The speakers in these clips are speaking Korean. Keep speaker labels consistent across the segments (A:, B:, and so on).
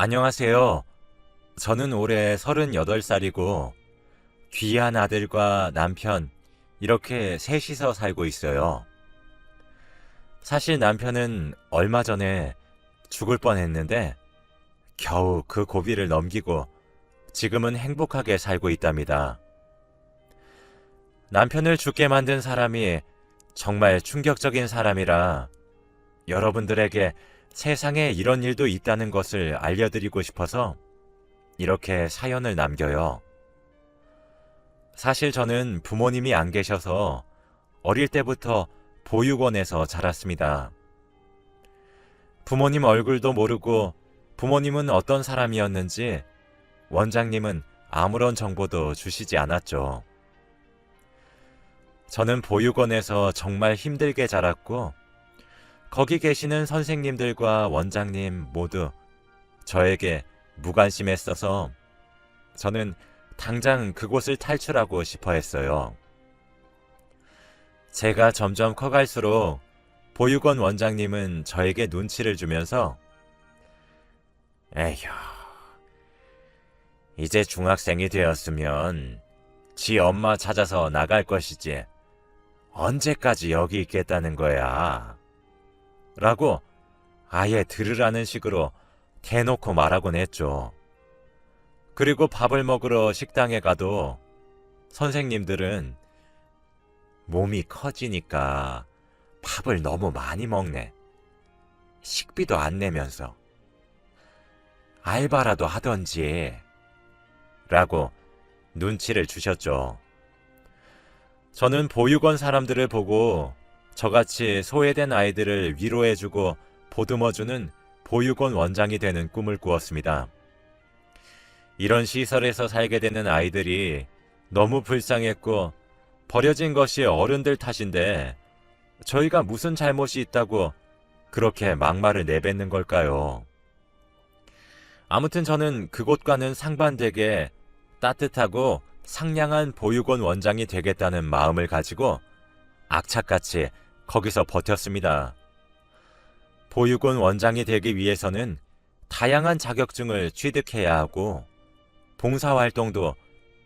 A: 안녕하세요. 저는 올해 38살이고 귀한 아들과 남편 이렇게 셋이서 살고 있어요. 사실 남편은 얼마 전에 죽을 뻔했는데 겨우 그 고비를 넘기고 지금은 행복하게 살고 있답니다. 남편을 죽게 만든 사람이 정말 충격적인 사람이라 여러분들에게 세상에 이런 일도 있다는 것을 알려드리고 싶어서 이렇게 사연을 남겨요. 사실 저는 부모님이 안 계셔서 어릴 때부터 보육원에서 자랐습니다. 부모님 얼굴도 모르고 부모님은 어떤 사람이었는지 원장님은 아무런 정보도 주시지 않았죠. 저는 보육원에서 정말 힘들게 자랐고 거기 계시는 선생님들과 원장님 모두 저에게 무관심했어서 저는 당장 그곳을 탈출하고 싶어 했어요. 제가 점점 커갈수록 보육원 원장님은 저에게 눈치를 주면서 에휴, 이제 중학생이 되었으면 지 엄마 찾아서 나갈 것이지 언제까지 여기 있겠다는 거야? 라고 아예 들으라는 식으로 대놓고 말하곤 했죠. 그리고 밥을 먹으러 식당에 가도 선생님들은 몸이 커지니까 밥을 너무 많이 먹네. 식비도 안 내면서 알바라도 하던지 라고 눈치를 주셨죠. 저는 보육원 사람들을 보고 저같이 소외된 아이들을 위로해주고 보듬어주는 보육원 원장이 되는 꿈을 꾸었습니다. 이런 시설에서 살게 되는 아이들이 너무 불쌍했고 버려진 것이 어른들 탓인데 저희가 무슨 잘못이 있다고 그렇게 막말을 내뱉는 걸까요? 아무튼 저는 그곳과는 상반되게 따뜻하고 상냥한 보육원 원장이 되겠다는 마음을 가지고 악착같이 거기서 버텼습니다. 보육원 원장이 되기 위해서는 다양한 자격증을 취득해야 하고 봉사활동도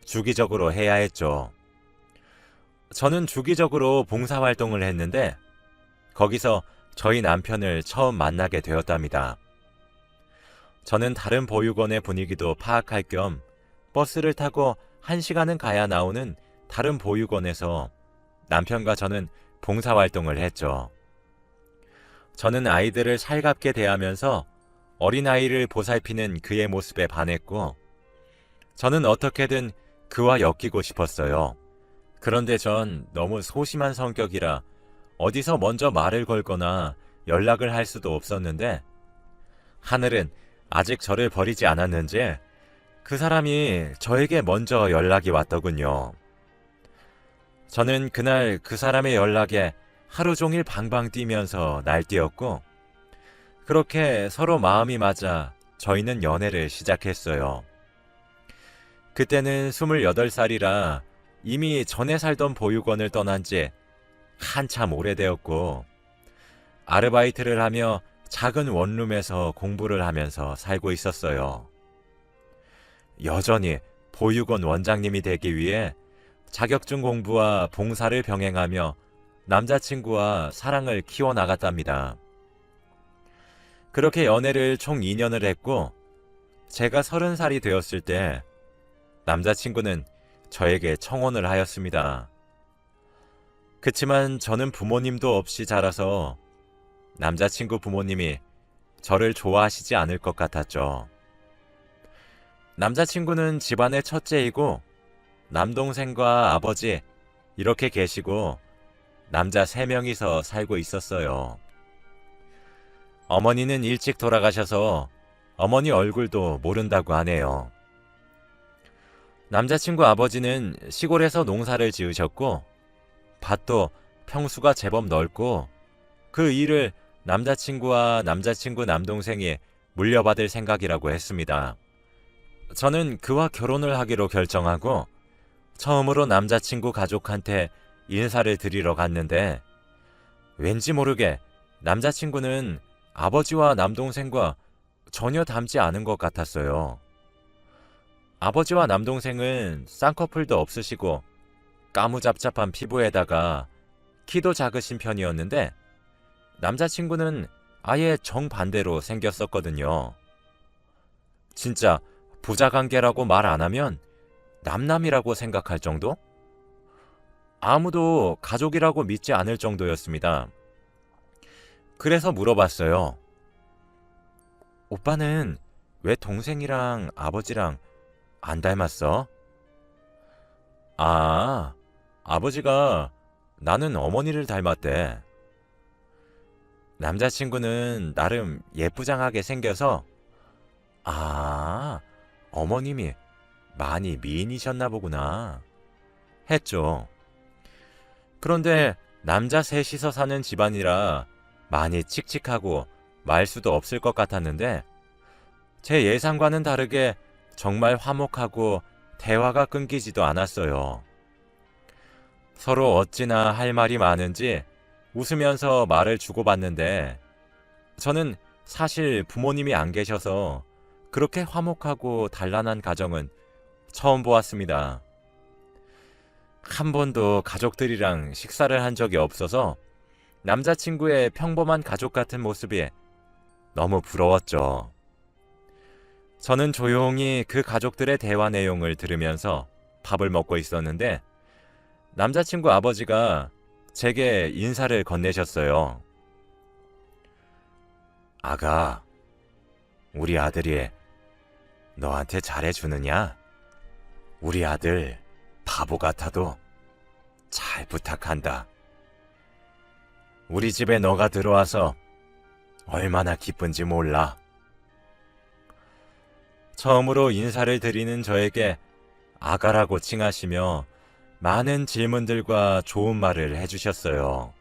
A: 주기적으로 해야 했죠. 저는 주기적으로 봉사활동을 했는데 거기서 저희 남편을 처음 만나게 되었답니다. 저는 다른 보육원의 분위기도 파악할 겸 버스를 타고 1시간은 가야 나오는 다른 보육원에서 남편과 저는 봉사활동을 했죠. 저는 아이들을 살갑게 대하면서 어린아이를 보살피는 그의 모습에 반했고 저는 어떻게든 그와 엮이고 싶었어요. 그런데 전 너무 소심한 성격이라 어디서 먼저 말을 걸거나 연락을 할 수도 없었는데 하늘은 아직 저를 버리지 않았는지 그 사람이 저에게 먼저 연락이 왔더군요. 저는 그날 그 사람의 연락에 하루 종일 방방 뛰면서 날뛰었고 그렇게 서로 마음이 맞아 저희는 연애를 시작했어요. 그때는 28살이라 이미 전에 살던 보육원을 떠난 지 한참 오래되었고 아르바이트를 하며 작은 원룸에서 공부를 하면서 살고 있었어요. 여전히 보육원 원장님이 되기 위해 자격증 공부와 봉사를 병행하며 남자친구와 사랑을 키워나갔답니다. 그렇게 연애를 총 2년을 했고 제가 30살이 되었을 때 남자친구는 저에게 청혼을 하였습니다. 그치만 저는 부모님도 없이 자라서 남자친구 부모님이 저를 좋아하시지 않을 것 같았죠. 남자친구는 집안의 첫째이고 남동생과 아버지 이렇게 계시고 남자 3명이서 살고 있었어요. 어머니는 일찍 돌아가셔서 어머니 얼굴도 모른다고 하네요. 남자친구 아버지는 시골에서 농사를 지으셨고 밭도 평수가 제법 넓고 그 일을 남자친구와 남자친구 남동생이 물려받을 생각이라고 했습니다. 저는 그와 결혼을 하기로 결정하고 처음으로 남자친구 가족한테 인사를 드리러 갔는데 왠지 모르게 남자친구는 아버지와 남동생과 전혀 닮지 않은 것 같았어요. 아버지와 남동생은 쌍꺼풀도 없으시고 까무잡잡한 피부에다가 키도 작으신 편이었는데 남자친구는 아예 정반대로 생겼었거든요. 진짜 부자관계라고 말 안 하면 남남이라고 생각할 정도? 아무도 가족이라고 믿지 않을 정도였습니다. 그래서 물어봤어요. 오빠는 왜 동생이랑 아버지랑 안 닮았어? 아, 아버지가 나는 어머니를 닮았대. 남자친구는 나름 예쁘장하게 생겨서 어머님이 많이 미인이셨나 보구나 했죠. 그런데 남자 셋이서 사는 집안이라 많이 칙칙하고 말수도 없을 것 같았는데 제 예상과는 다르게 정말 화목하고 대화가 끊기지도 않았어요. 서로 어찌나 할 말이 많은지 웃으면서 말을 주고받는데 저는 사실 부모님이 안 계셔서 그렇게 화목하고 단란한 가정은 처음 보았습니다. 한 번도 가족들이랑 식사를 한 적이 없어서 남자친구의 평범한 가족 같은 모습이 너무 부러웠죠. 저는 조용히 그 가족들의 대화 내용을 들으면서 밥을 먹고 있었는데 남자친구 아버지가 제게 인사를 건네셨어요. 아가, 우리 아들이 너한테 잘해주느냐? 우리 아들 바보 같아도 잘 부탁한다. 우리 집에 너가 들어와서 얼마나 기쁜지 몰라. 처음으로 인사를 드리는 저에게 아가라고 칭하시며 많은 질문들과 좋은 말을 해주셨어요.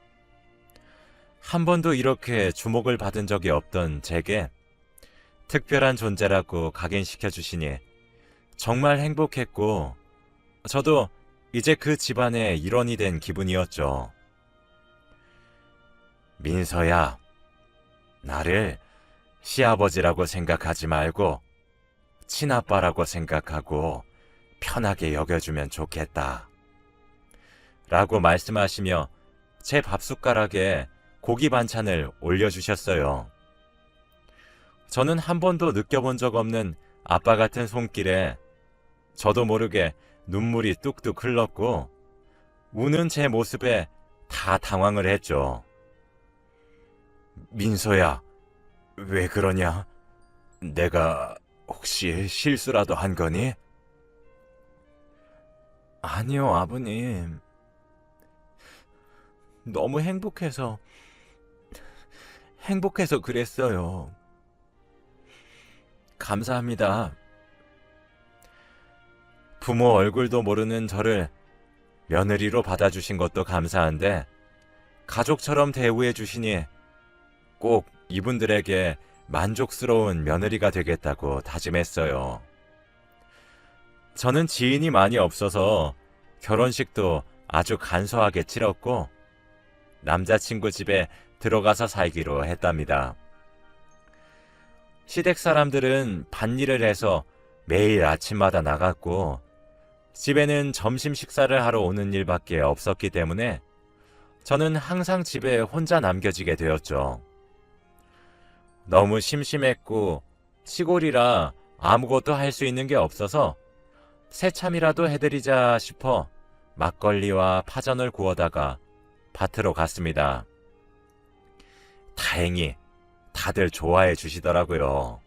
A: 한 번도 이렇게 주목을 받은 적이 없던 제게 특별한 존재라고 각인시켜 주시니 정말 행복했고 저도 이제 그 집안의 일원이 된 기분이었죠. 민서야, 나를 시아버지라고 생각하지 말고 친아빠라고 생각하고 편하게 여겨주면 좋겠다. 라고 말씀하시며 제 밥숟가락에 고기 반찬을 올려주셨어요. 저는 한 번도 느껴본 적 없는 아빠 같은 손길에 저도 모르게 눈물이 뚝뚝 흘렀고 우는 제 모습에 다 당황을 했죠. 민서야, 왜 그러냐? 내가 혹시 실수라도 한 거니? 아니요, 아버님. 너무 행복해서 그랬어요. 감사합니다. 부모 얼굴도 모르는 저를 며느리로 받아주신 것도 감사한데 가족처럼 대우해 주시니 꼭 이분들에게 만족스러운 며느리가 되겠다고 다짐했어요. 저는 지인이 많이 없어서 결혼식도 아주 간소하게 치렀고 남자친구 집에 들어가서 살기로 했답니다. 시댁 사람들은 밭일을 해서 매일 아침마다 나갔고 집에는 점심 식사를 하러 오는 일밖에 없었기 때문에 저는 항상 집에 혼자 남겨지게 되었죠. 너무 심심했고 시골이라 아무것도 할 수 있는 게 없어서 새참이라도 해드리자 싶어 막걸리와 파전을 구워다가 밭으로 갔습니다. 다행히 다들 좋아해 주시더라고요.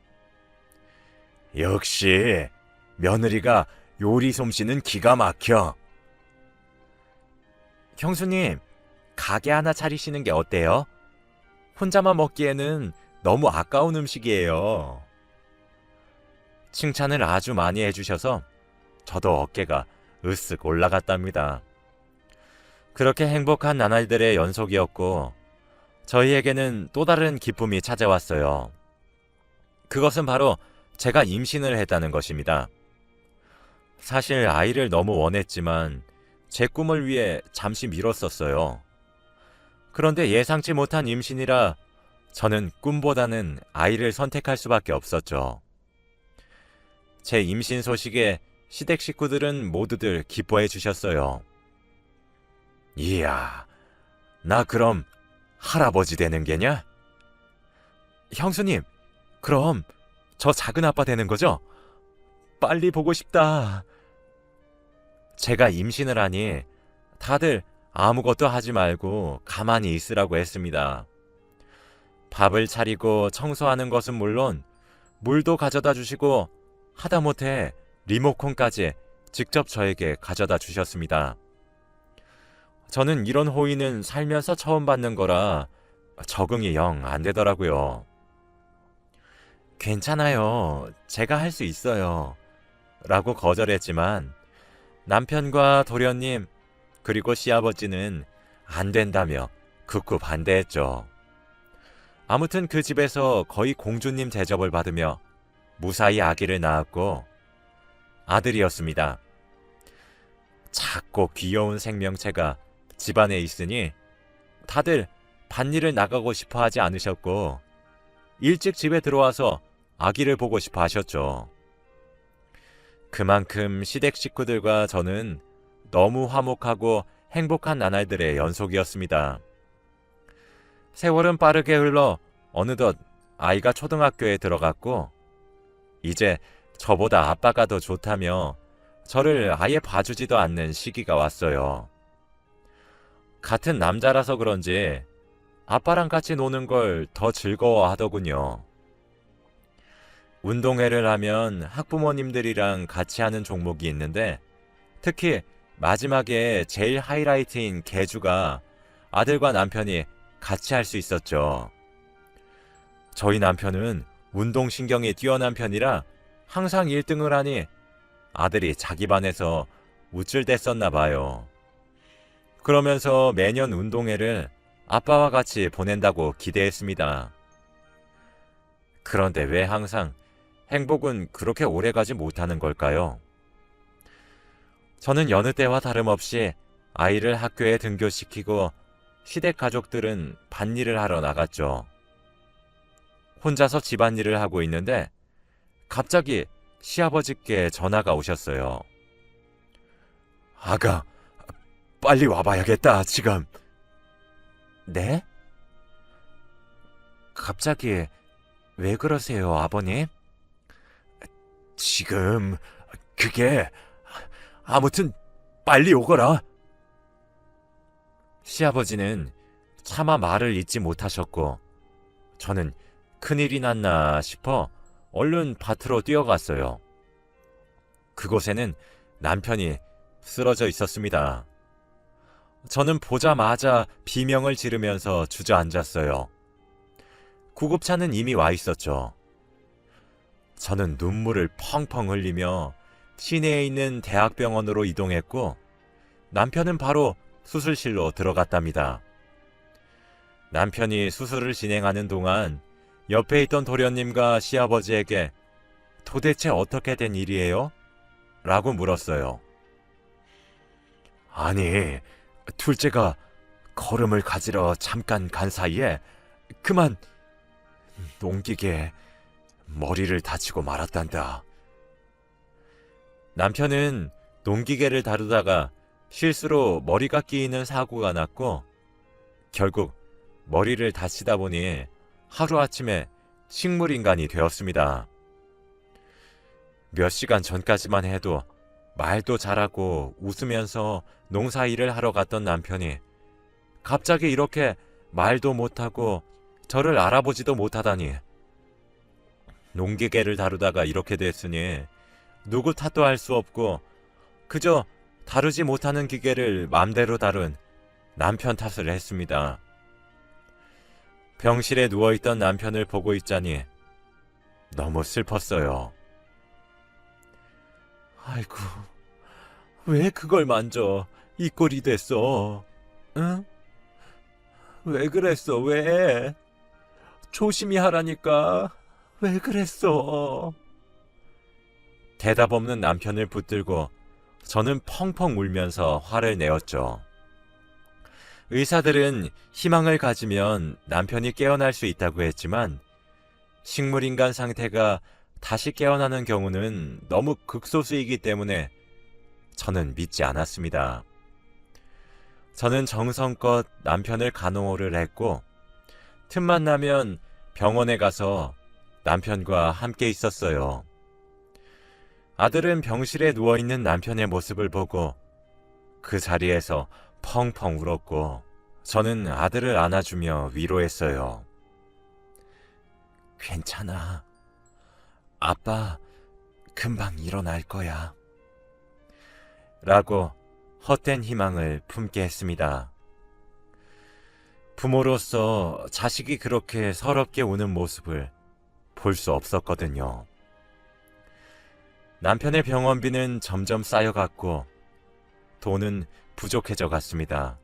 A: 역시 며느리가 요리 솜씨는 기가 막혀. 형수님, 가게 하나 차리시는 게 어때요? 혼자만 먹기에는 너무 아까운 음식이에요. 칭찬을 아주 많이 해주셔서 저도 어깨가 으쓱 올라갔답니다. 그렇게 행복한 나날들의 연속이었고 저희에게는 또 다른 기쁨이 찾아왔어요. 그것은 바로 제가 임신을 했다는 것입니다. 사실 아이를 너무 원했지만 제 꿈을 위해 잠시 미뤘었어요. 그런데 예상치 못한 임신이라 저는 꿈보다는 아이를 선택할 수밖에 없었죠. 제 임신 소식에 시댁 식구들은 모두들 기뻐해 주셨어요. 이야, 나 그럼 할아버지 되는 게냐? 형수님, 그럼 저 작은 아빠 되는 거죠? 빨리 보고 싶다. 제가 임신을 하니 다들 아무것도 하지 말고 가만히 있으라고 했습니다. 밥을 차리고 청소하는 것은 물론 물도 가져다 주시고 하다못해 리모컨까지 직접 저에게 가져다 주셨습니다. 저는 이런 호의는 살면서 처음 받는 거라 적응이 영 안 되더라고요. 괜찮아요. 제가 할 수 있어요. 라고 거절했지만 남편과 도련님 그리고 시아버지는 안 된다며 극구 반대했죠. 아무튼 그 집에서 거의 공주님 대접을 받으며 무사히 아기를 낳았고 아들이었습니다. 작고 귀여운 생명체가 집안에 있으니 다들 밭일을 나가고 싶어 하지 않으셨고 일찍 집에 들어와서 아기를 보고 싶어 하셨죠. 그만큼 시댁 식구들과 저는 너무 화목하고 행복한 나날들의 연속이었습니다. 세월은 빠르게 흘러 어느덧 아이가 초등학교에 들어갔고 이제 저보다 아빠가 더 좋다며 저를 아예 봐주지도 않는 시기가 왔어요. 같은 남자라서 그런지 아빠랑 같이 노는 걸 더 즐거워하더군요. 운동회를 하면 학부모님들이랑 같이 하는 종목이 있는데 특히 마지막에 제일 하이라이트인 계주가 아들과 남편이 같이 할 수 있었죠. 저희 남편은 운동신경이 뛰어난 편이라 항상 1등을 하니 아들이 자기 반에서 우쭐댔었나 봐요. 그러면서 매년 운동회를 아빠와 같이 보낸다고 기대했습니다. 그런데 왜 항상 행복은 그렇게 오래가지 못하는 걸까요? 저는 여느 때와 다름없이 아이를 학교에 등교시키고 시댁 가족들은 밭일을 하러 나갔죠. 혼자서 집안일을 하고 있는데 갑자기 시아버지께 전화가 오셨어요. 아가, 빨리 와봐야겠다, 지금. 네? 갑자기 왜 그러세요, 아버님? 지금 그게 아무튼 빨리 오거라. 시아버지는 차마 말을 잇지 못하셨고 저는 큰일이 났나 싶어 얼른 밭으로 뛰어갔어요. 그곳에는 남편이 쓰러져 있었습니다. 저는 보자마자 비명을 지르면서 주저앉았어요. 구급차는 이미 와 있었죠. 저는 눈물을 펑펑 흘리며 시내에 있는 대학병원으로 이동했고 남편은 바로 수술실로 들어갔답니다. 남편이 수술을 진행하는 동안 옆에 있던 도련님과 시아버지에게 도대체 어떻게 된 일이에요? 라고 물었어요. 아니, 둘째가 걸음을 가지러 잠깐 간 사이에 그만 농기계에 머리를 다치고 말았단다. 남편은 농기계를 다루다가 실수로 머리가 끼이는 사고가 났고 결국 머리를 다치다 보니 하루아침에 식물인간이 되었습니다. 몇 시간 전까지만 해도 말도 잘하고 웃으면서 농사일을 하러 갔던 남편이 갑자기 이렇게 말도 못하고 저를 알아보지도 못하다니. 농기계를 다루다가 이렇게 됐으니 누구 탓도 할 수 없고 그저 다루지 못하는 기계를 맘대로 다룬 남편 탓을 했습니다. 병실에 누워있던 남편을 보고 있자니 너무 슬펐어요. 아이고, 왜 그걸 만져? 이 꼴이 됐어. 응? 왜 그랬어? 왜? 조심히 하라니까. 왜 그랬어? 대답 없는 남편을 붙들고 저는 펑펑 울면서 화를 내었죠. 의사들은 희망을 가지면 남편이 깨어날 수 있다고 했지만 식물인간 상태가 다시 깨어나는 경우는 너무 극소수이기 때문에 저는 믿지 않았습니다. 저는 정성껏 남편을 간호를 했고 틈만 나면 병원에 가서 남편과 함께 있었어요. 아들은 병실에 누워있는 남편의 모습을 보고 그 자리에서 펑펑 울었고 저는 아들을 안아주며 위로했어요. 괜찮아. 아빠 금방 일어날 거야. 라고 헛된 희망을 품게 했습니다. 부모로서 자식이 그렇게 서럽게 우는 모습을 볼 수 없었거든요. 남편의 병원비는 점점 쌓여갔고 돈은 부족해져 갔습니다.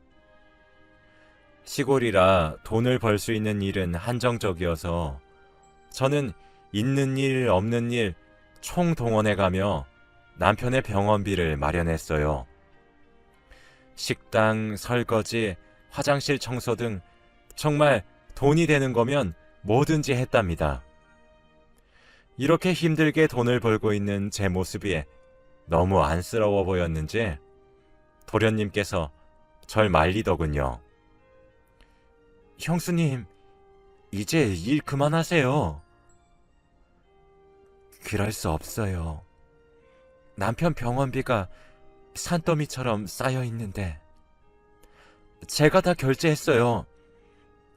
A: 시골이라 돈을 벌 수 있는 일은 한정적이어서 저는 있는 일 없는 일 총동원해 가며 남편의 병원비를 마련했어요. 식당, 설거지, 화장실 청소 등 정말 돈이 되는 거면 뭐든지 했답니다. 이렇게 힘들게 돈을 벌고 있는 제 모습이 너무 안쓰러워 보였는지 도련님께서 절 말리더군요. 형수님, 이제 일 그만하세요. 그럴 수 없어요. 남편 병원비가 산더미처럼 쌓여 있는데 제가 다 결제했어요.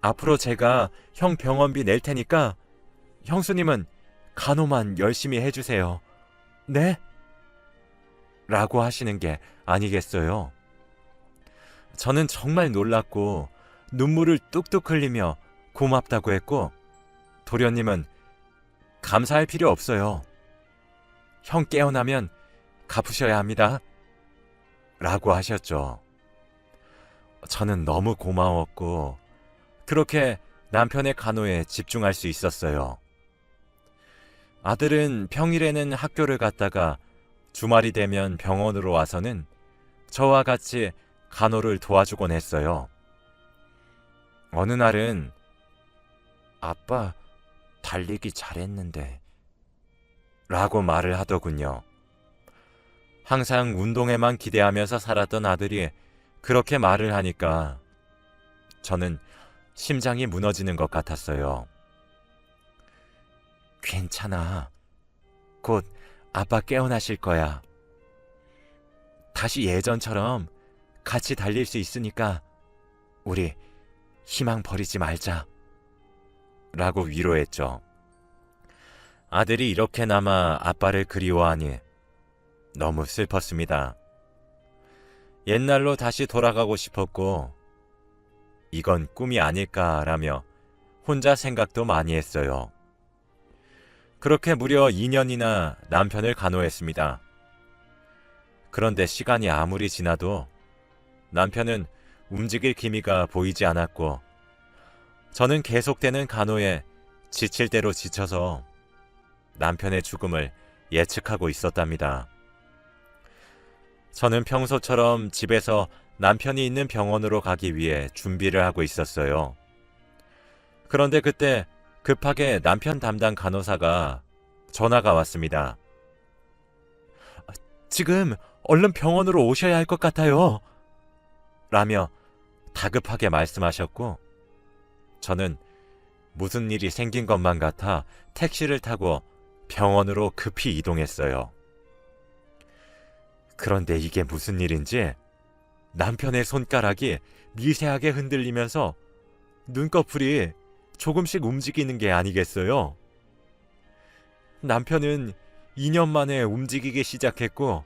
A: 앞으로 제가 형 병원비 낼 테니까 형수님은 간호만 열심히 해주세요. 네? 라고 하시는 게 아니겠어요? 저는 정말 놀랐고 눈물을 뚝뚝 흘리며 고맙다고 했고 도련님은 감사할 필요 없어요. 형 깨어나면 갚으셔야 합니다. 라고 하셨죠. 저는 너무 고마웠고 그렇게 남편의 간호에 집중할 수 있었어요. 아들은 평일에는 학교를 갔다가 주말이 되면 병원으로 와서는 저와 같이 간호를 도와주곤 했어요. 어느 날은 아빠 달리기 잘했는데 라고 말을 하더군요. 항상 운동에만 기대하면서 살았던 아들이 그렇게 말을 하니까 저는 심장이 무너지는 것 같았어요. 괜찮아. 곧 아빠 깨어나실 거야. 다시 예전처럼 같이 달릴 수 있으니까 우리 희망 버리지 말자. 라고 위로했죠. 아들이 이렇게나마 아빠를 그리워하니 너무 슬펐습니다. 옛날로 다시 돌아가고 싶었고 이건 꿈이 아닐까라며 혼자 생각도 많이 했어요. 그렇게 무려 2년이나 남편을 간호했습니다. 그런데 시간이 아무리 지나도 남편은 움직일 기미가 보이지 않았고 저는 계속되는 간호에 지칠 대로 지쳐서 남편의 죽음을 예측하고 있었답니다. 저는 평소처럼 집에서 남편이 있는 병원으로 가기 위해 준비를 하고 있었어요. 그런데 그때 급하게 남편 담당 간호사가 전화가 왔습니다. 지금 얼른 병원으로 오셔야 할 것 같아요. 라며 다급하게 말씀하셨고 저는 무슨 일이 생긴 것만 같아 택시를 타고 병원으로 급히 이동했어요. 그런데 이게 무슨 일인지 남편의 손가락이 미세하게 흔들리면서 눈꺼풀이 조금씩 움직이는 게 아니겠어요? 남편은 2년 만에 움직이기 시작했고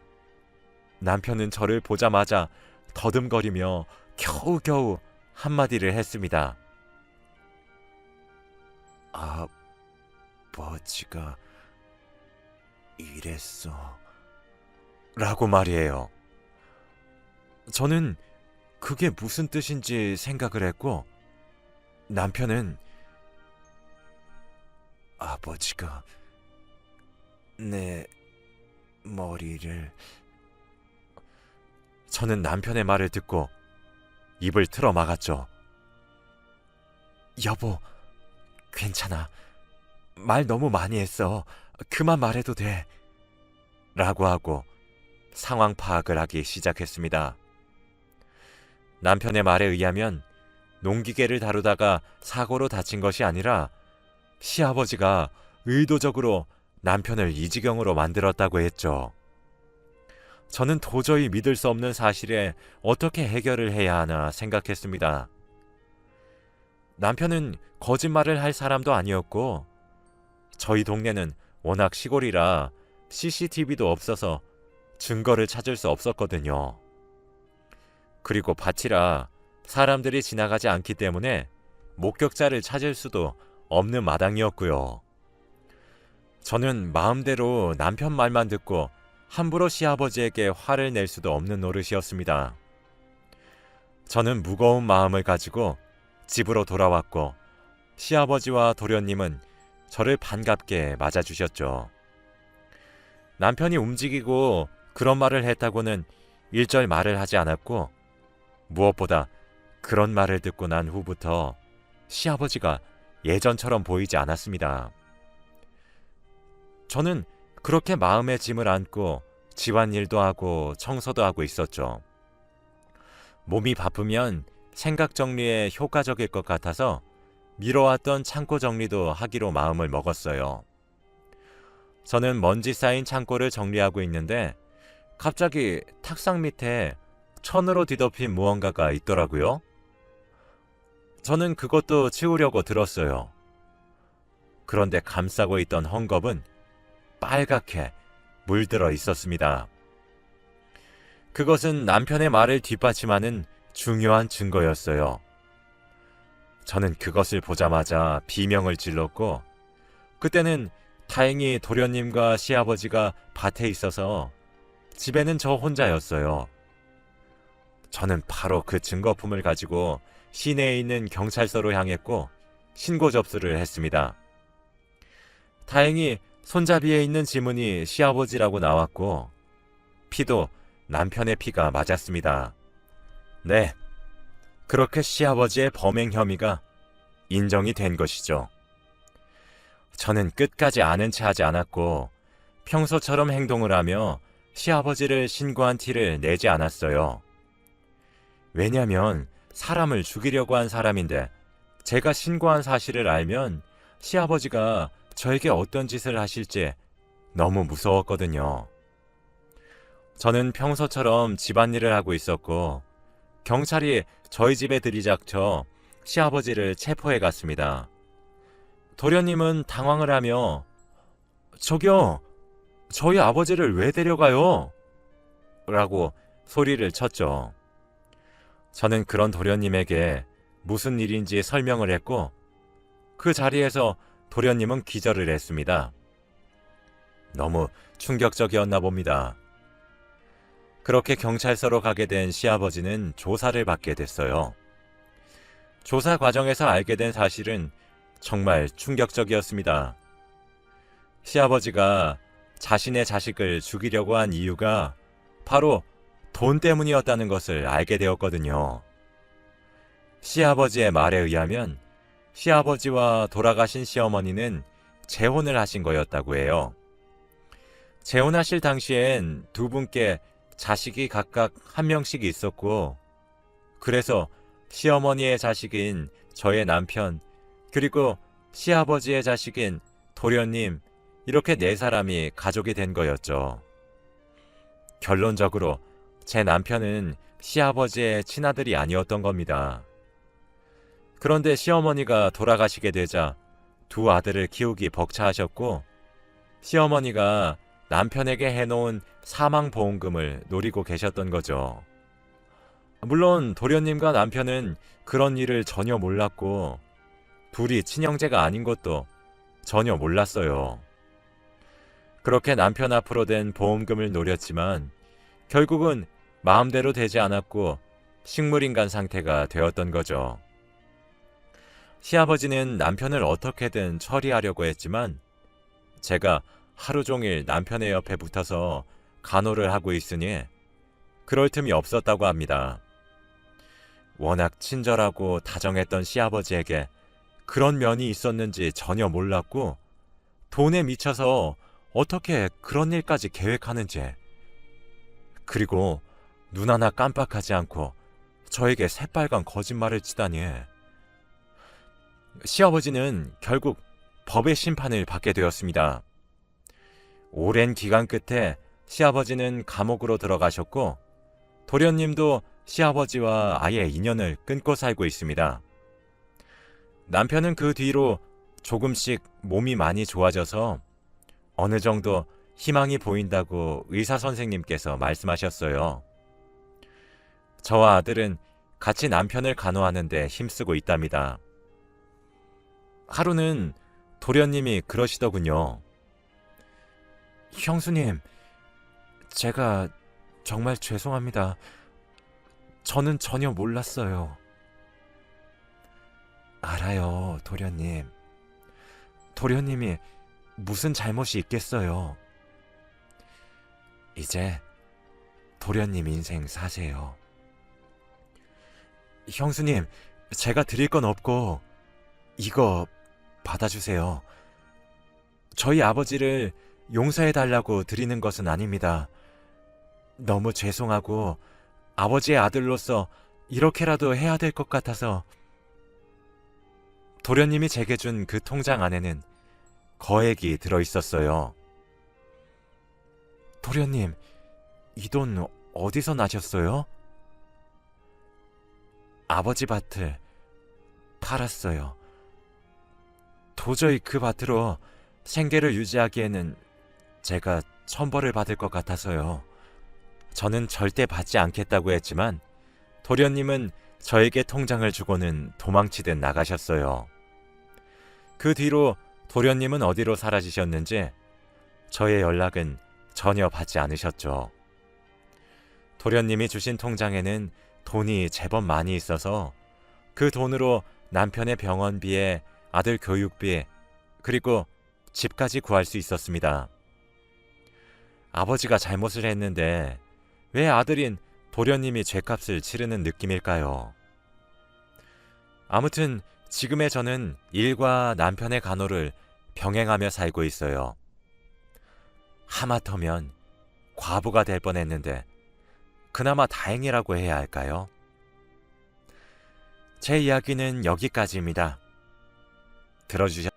A: 남편은 저를 보자마자 더듬거리며 겨우겨우 한마디를 했습니다. 아버지가 이랬어. 라고 말이에요. 저는 그게 무슨 뜻인지 생각을 했고 남편은 아버지가 내 머리를 저는 남편의 말을 듣고 입을 틀어 막았죠. 여보, 괜찮아. 말 너무 많이 했어. 그만 말해도 돼. 라고 하고 상황 파악을 하기 시작했습니다. 남편의 말에 의하면 농기계를 다루다가 사고로 다친 것이 아니라 시아버지가 의도적으로 남편을 이 지경으로 만들었다고 했죠. 저는 도저히 믿을 수 없는 사실에 어떻게 해결을 해야 하나 생각했습니다. 남편은 거짓말을 할 사람도 아니었고 저희 동네는 워낙 시골이라 CCTV도 없어서 증거를 찾을 수 없었거든요. 그리고 밭이라 사람들이 지나가지 않기 때문에 목격자를 찾을 수도 없는 마당이었고요. 저는 마음대로 남편 말만 듣고 함부로 시아버지에게 화를 낼 수도 없는 노릇이었습니다. 저는 무거운 마음을 가지고 집으로 돌아왔고 시아버지와 도련님은 저를 반갑게 맞아주셨죠. 남편이 움직이고 그런 말을 했다고는 일절 말을 하지 않았고 무엇보다 그런 말을 듣고 난 후부터 시아버지가 예전처럼 보이지 않았습니다. 저는 그렇게 마음의 짐을 안고 집안일도 하고 청소도 하고 있었죠. 몸이 바쁘면 생각 정리에 효과적일 것 같아서 미뤄왔던 창고 정리도 하기로 마음을 먹었어요. 저는 먼지 쌓인 창고를 정리하고 있는데 갑자기 탁상 밑에 천으로 뒤덮인 무언가가 있더라고요. 저는 그것도 치우려고 들었어요. 그런데 감싸고 있던 헝겊은 빨갛게 물들어 있었습니다. 그것은 남편의 말을 뒷받침하는 중요한 증거였어요. 저는 그것을 보자마자 비명을 질렀고 그때는 다행히 도련님과 시아버지가 밭에 있어서 집에는 저 혼자였어요. 저는 바로 그 증거품을 가지고 시내에 있는 경찰서로 향했고 신고 접수를 했습니다. 다행히 손잡이에 있는 지문이 시아버지라고 나왔고 피도 남편의 피가 맞았습니다. 네, 그렇게 시아버지의 범행 혐의가 인정이 된 것이죠. 저는 끝까지 아는 체 하지 않았고 평소처럼 행동을 하며 시아버지를 신고한 티를 내지 않았어요. 왜냐면 사람을 죽이려고 한 사람인데 제가 신고한 사실을 알면 시아버지가 저에게 어떤 짓을 하실지 너무 무서웠거든요. 저는 평소처럼 집안일을 하고 있었고 경찰이 저희 집에 들이닥쳐 시아버지를 체포해 갔습니다. 도련님은 당황을 하며 저기요, 저희 아버지를 왜 데려가요? 라고 소리를 쳤죠. 저는 그런 도련님에게 무슨 일인지 설명을 했고 그 자리에서 도련님은 기절을 했습니다. 너무 충격적이었나 봅니다. 그렇게 경찰서로 가게 된 시아버지는 조사를 받게 됐어요. 조사 과정에서 알게 된 사실은 정말 충격적이었습니다. 시아버지가 자신의 자식을 죽이려고 한 이유가 바로 돈 때문이었다는 것을 알게 되었거든요. 시아버지의 말에 의하면 시아버지와 돌아가신 시어머니는 재혼을 하신 거였다고 해요. 재혼하실 당시엔 두 분께 자식이 각각 한 명씩 있었고 그래서 시어머니의 자식인 저의 남편 그리고 시아버지의 자식인 도련님 이렇게 네 사람이 가족이 된 거였죠. 결론적으로 제 남편은 시아버지의 친아들이 아니었던 겁니다. 그런데 시어머니가 돌아가시게 되자 두 아들을 키우기 벅차하셨고 시어머니가 남편에게 해놓은 사망보험금을 노리고 계셨던 거죠. 물론 도련님과 남편은 그런 일을 전혀 몰랐고 둘이 친형제가 아닌 것도 전혀 몰랐어요. 그렇게 남편 앞으로 된 보험금을 노렸지만 결국은 마음대로 되지 않았고 식물인간 상태가 되었던 거죠. 시아버지는 남편을 어떻게든 처리하려고 했지만 제가 하루 종일 남편의 옆에 붙어서 간호를 하고 있으니 그럴 틈이 없었다고 합니다. 워낙 친절하고 다정했던 시아버지에게 그런 면이 있었는지 전혀 몰랐고 돈에 미쳐서 어떻게 그런 일까지 계획하는지, 그리고 눈 하나 깜빡하지 않고 저에게 새빨간 거짓말을 치다니. 시아버지는 결국 법의 심판을 받게 되었습니다. 오랜 기간 끝에 시아버지는 감옥으로 들어가셨고 도련님도 시아버지와 아예 인연을 끊고 살고 있습니다. 남편은 그 뒤로 조금씩 몸이 많이 좋아져서 어느 정도 희망이 보인다고 의사 선생님께서 말씀하셨어요. 저와 아들은 같이 남편을 간호하는데 힘쓰고 있답니다. 하루는 도련님이 그러시더군요. 형수님, 제가 정말 죄송합니다. 저는 전혀 몰랐어요. 알아요, 도련님. 도련님이 무슨 잘못이 있겠어요. 이제 도련님 인생 사세요. 형수님, 제가 드릴 건 없고 이거 받아주세요. 저희 아버지를 용서해달라고 드리는 것은 아닙니다. 너무 죄송하고 아버지의 아들로서 이렇게라도 해야 될 것 같아서. 도련님이 제게 준 그 통장 안에는 거액이 들어있었어요. 도련님, 이 돈 어디서 나셨어요? 아버지 밭을 팔았어요. 도저히 그 밭으로 생계를 유지하기에는 제가 천벌을 받을 것 같아서요. 저는 절대 받지 않겠다고 했지만 도련님은 저에게 통장을 주고는 도망치듯 나가셨어요. 그 뒤로 도련님은 어디로 사라지셨는지 저의 연락은 전혀 받지 않으셨죠. 도련님이 주신 통장에는 돈이 제법 많이 있어서 그 돈으로 남편의 병원비에 아들 교육비, 그리고 집까지 구할 수 있었습니다. 아버지가 잘못을 했는데 왜 아들인 도련님이 죗값을 치르는 느낌일까요? 아무튼 지금의 저는 일과 남편의 간호를 병행하며 살고 있어요. 하마터면 과부가 될 뻔했는데 그나마 다행이라고 해야 할까요? 제 이야기는 여기까지입니다. 들어주셔서